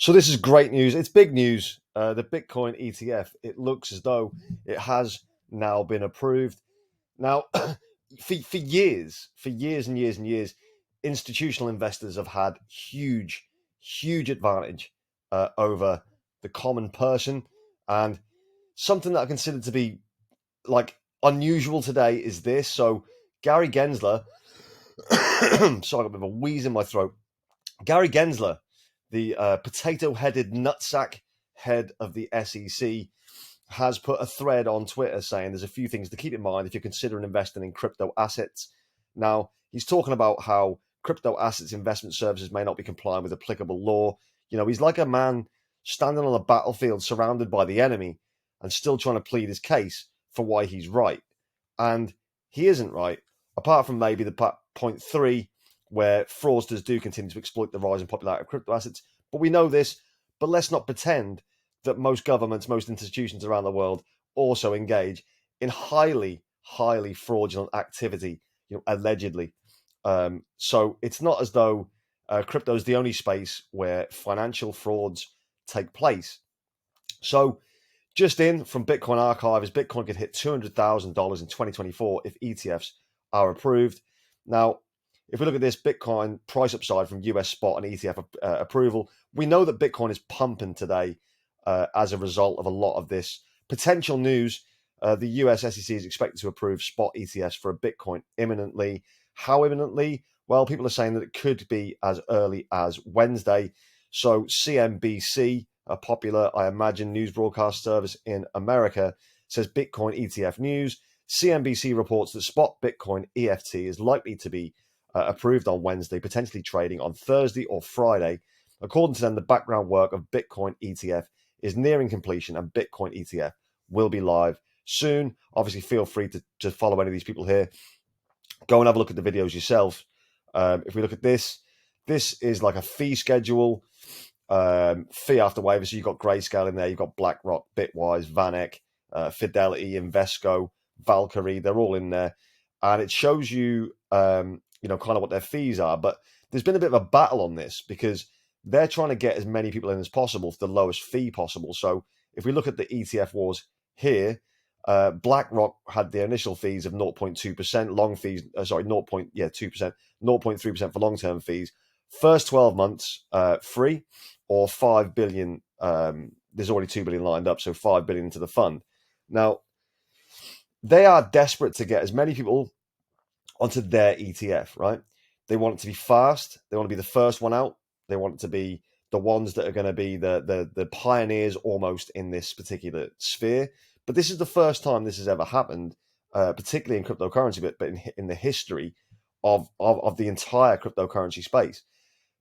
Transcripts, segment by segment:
So this is great news. It's big news. The Bitcoin ETF, it looks as though it has now been approved. Now, for years and years and years, institutional investors have had huge advantage over the common person. And something that I consider to be like unusual today is this. So Gary Gensler, sorry, I got a bit of a wheeze in my throat. Gary Gensler, the potato-headed nutsack head of the SEC, has put a thread on Twitter saying there's a few things to keep in mind if you're considering investing in crypto assets. Now, he's talking about how crypto assets investment services may not be complying with applicable law. You know, he's like a man standing on a battlefield surrounded by the enemy and still trying to plead his case for why he's right. And he isn't right, apart from maybe the point three, where fraudsters do continue to exploit the rise in popularity of crypto assets. But we know this, but let's not pretend that most governments, most institutions around the world also engage in highly fraudulent activity, allegedly. So it's not as though crypto is the only space where financial frauds take place. So just in from Bitcoin Archive is Bitcoin could hit $200,000 in 2024 if ETFs are approved. Now, if we look at this Bitcoin price upside from US spot and ETF approval, we know that Bitcoin is pumping today as a result of a lot of this potential news. The US SEC is expected to approve spot ETFs for a Bitcoin imminently. How imminently? Well, people are saying that it could be as early as Wednesday. So CNBC, a popular, I imagine, news broadcast service in America, says Bitcoin ETF news. CNBC reports that spot Bitcoin EFT is likely to be approved on Wednesday, potentially trading on Thursday or Friday. According to them, the background work of Bitcoin ETF is nearing completion and Bitcoin ETF will be live soon. Obviously, feel free to follow any of these people here. Go and have a look at the videos yourself. If we look at this is like a fee schedule, fee after waiver. So you've got Grayscale in there, you've got BlackRock, Bitwise, VanEck, Fidelity, Invesco, Valkyrie. They're all in there. And it shows you, kind of what their fees are. But there's been a bit of a battle on this because they're trying to get as many people in as possible for the lowest fee possible. So if we look at the ETF wars here, BlackRock had the initial fees of 0.2%, long fees, 2%, 0.3% for long-term fees. First 12 months free, or 5 billion. There's already 2 billion lined up, so 5 billion into the fund. Now, they are desperate to get as many people onto their ETF, right? They want it to be fast. They want to be the first one out. They want it to be the ones that are going to be the pioneers almost in this particular sphere. But this is the first time this has ever happened, particularly in cryptocurrency, but in the history of the entire cryptocurrency space.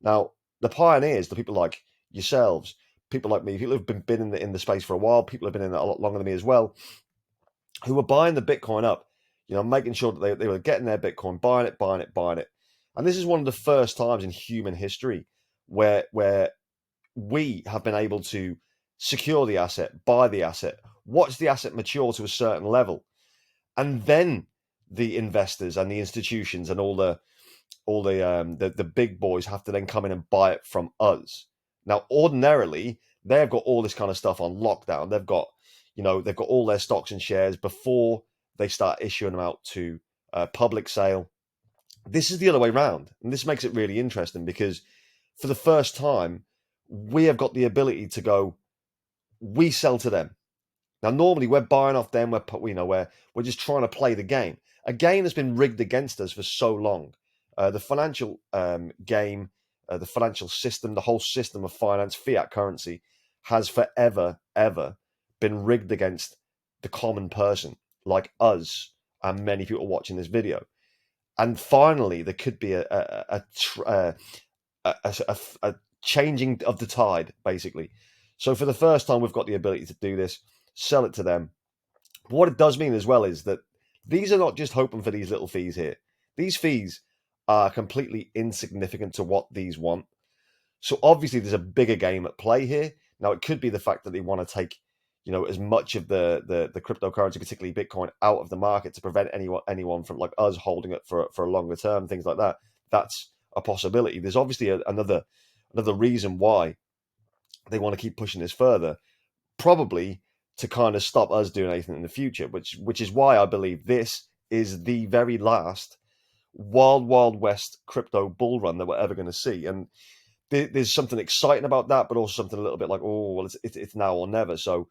Now, the pioneers, the people like yourselves, people like me, people who've been in the space for a while, people who've been in it a lot longer than me as well, who were buying the Bitcoin up, making sure that they were getting their Bitcoin, buying it. And this is one of the first times in human history where we have been able to secure the asset, buy the asset, watch the asset mature to a certain level, and then the investors and the institutions and all the big boys have to then come in and buy it from us. Now, ordinarily, they've got all this kind of stuff on lockdown. They've got all their stocks and shares before they start issuing them out to public sale. This is the other way around, and this makes it really interesting because for the first time, we have got the ability to go, we sell to them. Now, normally we're buying off them. We're just trying to play the game. A game that's been rigged against us for so long. The financial game, the financial system, the whole system of finance, fiat currency, has forever, ever been rigged against the common person, like us and many people watching this video. And finally, there could be a changing of the tide, basically. So for the first time, we've got the ability to do this, sell it to them. But what it does mean as well is that these are not just hoping for these little fees here. These fees are completely insignificant to what these want. So obviously there's a bigger game at play here. Now, it could be the fact that they want to take, as much of the cryptocurrency, particularly Bitcoin, out of the market to prevent anyone from like us holding it for a longer term, things like that. That's a possibility. There's obviously another reason why they want to keep pushing this further, probably to kind of stop us doing anything in the future, which is why I believe this is the very last wild west crypto bull run that we're ever going to see. And there's something exciting about that, but also something a little bit like, oh, well, it's now or never. So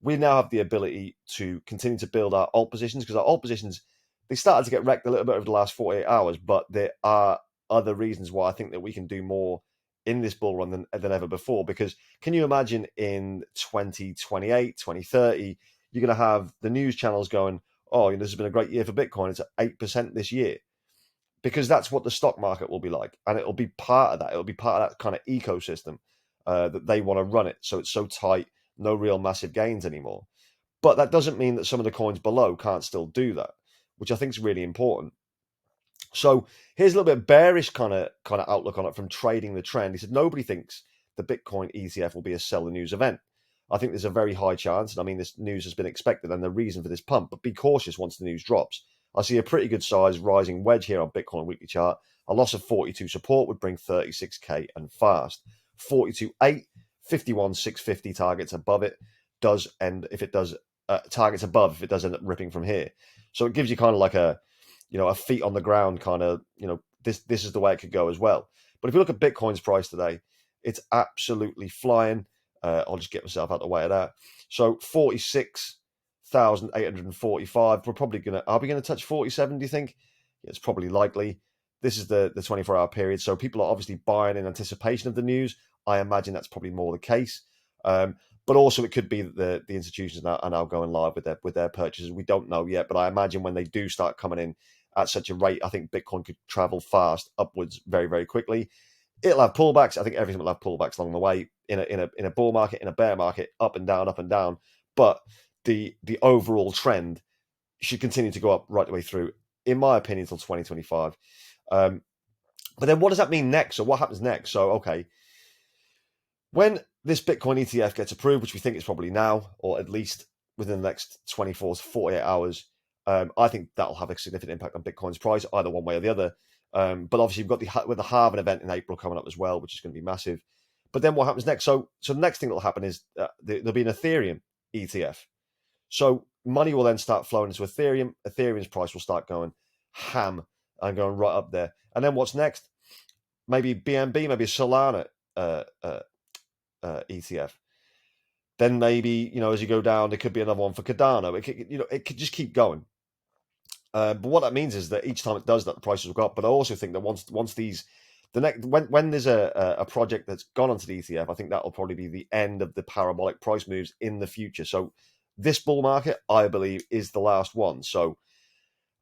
we now have the ability to continue to build our alt positions, because our alt positions, they started to get wrecked a little bit over the last 48 hours, but there are other reasons why I think that we can do more in this bull run than ever before. Because can you imagine in 2028, 2030, you're going to have the news channels going, oh, this has been a great year for Bitcoin. It's at 8% this year. Because that's what the stock market will be like. And it'll be part of that. It'll be part of that kind of ecosystem that they want to run it. So it's so tight, no real massive gains anymore. But that doesn't mean that some of the coins below can't still do that, which I think is really important. So here's a little bit bearish kind of outlook on it from Trading the Trend. He said nobody thinks the Bitcoin ETF will be a sell the news event. I think there's a very high chance, and I mean this news has been expected and the reason for this pump, but be cautious once the news drops. I see a pretty good size rising wedge here on Bitcoin weekly chart. A loss of 42 support would bring 36k and fast. 42.8, 51,650 targets above it does end if it does targets above if it does end up ripping from here. So it gives you kind of like a feet on the ground kind of, this is the way it could go as well. But if you look at Bitcoin's price today, it's absolutely flying. I'll just get myself out of the way of that. So 46,845. We're probably are we going to touch 47? Do you think? Yeah, it's probably likely. This is the 24-hour period. So people are obviously buying in anticipation of the news. I imagine that's probably more the case. But also it could be that the institutions are now going live with their purchases. We don't know yet, but I imagine when they do start coming in at such a rate, I think Bitcoin could travel fast upwards very, very quickly. It'll have pullbacks. I think everything will have pullbacks along the way in a bull market, in a bear market, up and down, up and down. But the overall trend should continue to go up right the way through, in my opinion, until 2025. But then what does that mean next? So what happens next? So, okay, when this Bitcoin ETF gets approved, which we think is probably now, or at least within the next 24 to 48 hours, I think that'll have a significant impact on Bitcoin's price, either one way or the other. But obviously, you've got the halving event in April coming up as well, which is going to be massive. But then what happens next? So the next thing that will happen is there'll be an Ethereum ETF. So money will then start flowing into Ethereum. Ethereum's price will start going ham and going right up there. And then what's next? Maybe BNB, maybe a Solana ETF. Then maybe, as you go down, there could be another one for Cardano. It could just keep going. But what that means is that each time it does that, the prices will go up. But I also think that once these, when there's a project that's gone onto the ETF, I think that will probably be the end of the parabolic price moves in the future. So this bull market, I believe, is the last one. So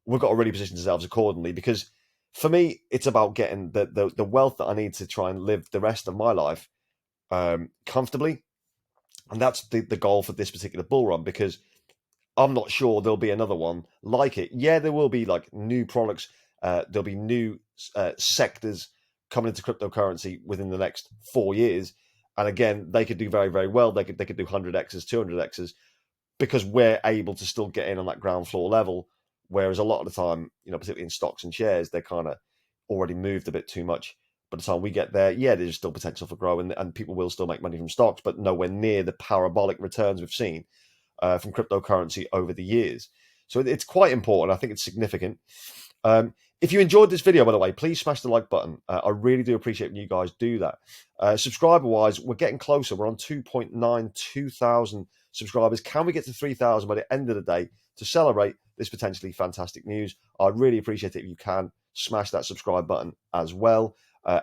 we've got to really position ourselves accordingly, because for me, it's about getting the wealth that I need to try and live the rest of my life comfortably. And that's the goal for this particular bull run, because I'm not sure there'll be another one like it. Yeah, there will be like new products. There'll be new sectors coming into cryptocurrency within the next 4 years. And again, they could do very, very well. They could do 100x's, 200x's, because we're able to still get in on that ground floor level. Whereas a lot of the time, particularly in stocks and shares, they're kind of already moved a bit too much. By the time we get there, yeah, there's still potential for growth, and people will still make money from stocks, but nowhere near the parabolic returns we've seen from cryptocurrency over the years. So it's quite important. I think it's significant. If you enjoyed this video, by the way, please smash the like button. I really do appreciate when you guys do that. Subscriber-wise, we're getting closer. We're on 2,992,000 subscribers. Can we get to 3,000 by the end of the day to celebrate this potentially fantastic news? I'd really appreciate it if you can smash that subscribe button as well.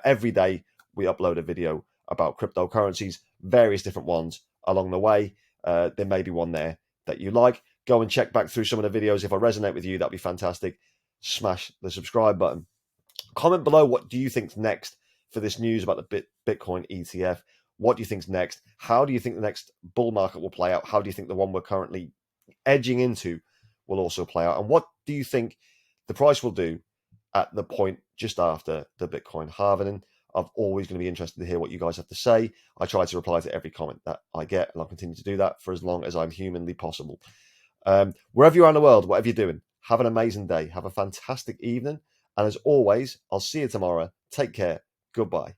Every day we upload a video about cryptocurrencies, various different ones along the way. There may be one there that you like. Go and check back through some of the videos. If I resonate with you, that'd be fantastic. Smash the subscribe button. Comment below, what do you think's next for this news about the Bitcoin ETF? What do you think's next? How do you think the next bull market will play out? How do you think the one we're currently edging into will also play out? And what do you think the price will do at the point just after the Bitcoin halving? I'm always going to be interested to hear what you guys have to say. I try to reply to every comment that I get, and I'll continue to do that for as long as I'm humanly possible. Wherever you are in the world, whatever you're doing, have an amazing day. Have a fantastic evening. And as always, I'll see you tomorrow. Take care. Goodbye.